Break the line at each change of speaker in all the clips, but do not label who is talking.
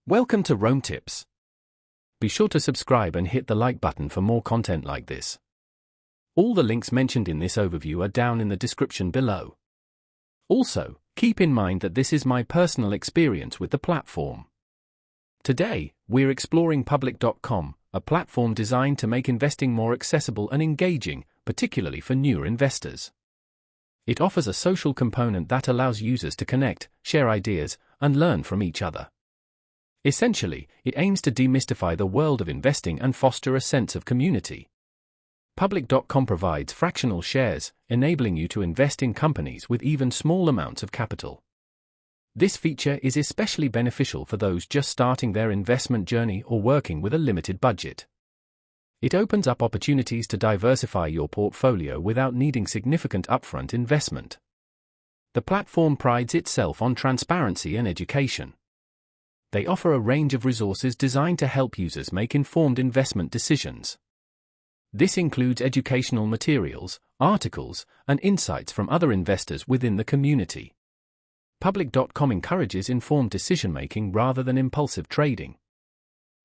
Welcome to Rome Tips. Be sure to subscribe and hit the like button for more content like this. All the links mentioned in this overview are down in the description below. Also, keep in mind that this is my personal experience with the platform. Today, we're exploring Public.com, a platform designed to make investing more accessible and engaging, particularly for newer investors. It offers a social component that allows users to connect, share ideas, and learn from each other. Essentially, it aims to demystify the world of investing and foster a sense of community. Public.com provides fractional shares, enabling you to invest in companies with even small amounts of capital. This feature is especially beneficial for those just starting their investment journey or working with a limited budget. It opens up opportunities to diversify your portfolio without needing significant upfront investment. The platform prides itself on transparency and education. They offer a range of resources designed to help users make informed investment decisions. This includes educational materials, articles, and insights from other investors within the community. Public.com encourages informed decision-making rather than impulsive trading.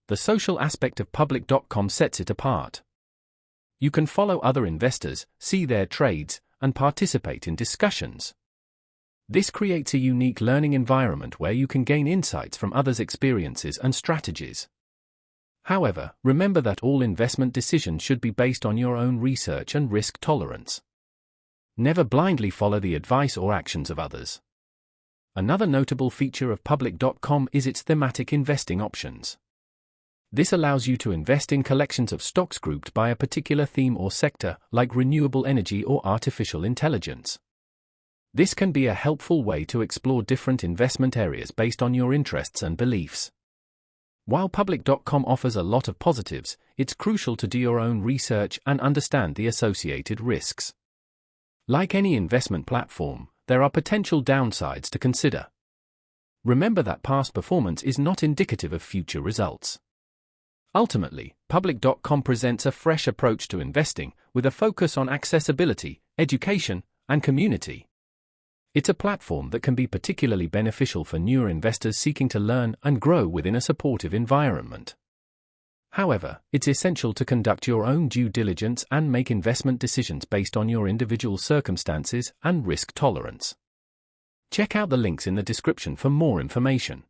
The social aspect of Public.com sets it apart. You can follow other investors, see their trades, and participate in discussions. This creates a unique learning environment where you can gain insights from others' experiences and strategies. However, remember that all investment decisions should be based on your own research and risk tolerance. Never blindly follow the advice or actions of others. Another notable feature of Public.com is its thematic investing options. This allows you to invest in collections of stocks grouped by a particular theme or sector, like renewable energy or artificial intelligence. This can be a helpful way to explore different investment areas based on your interests and beliefs. While Public.com offers a lot of positives, it's crucial to do your own research and understand the associated risks. Like any investment platform, there are potential downsides to consider. Remember that past performance is not indicative of future results. Ultimately, Public.com presents a fresh approach to investing, with a focus on accessibility, education, and community. It's a platform that can be particularly beneficial for newer investors seeking to learn and grow within a supportive environment. However, it's essential to conduct your own due diligence and make investment decisions based on your individual circumstances and risk tolerance. Check out the links in the description for more information.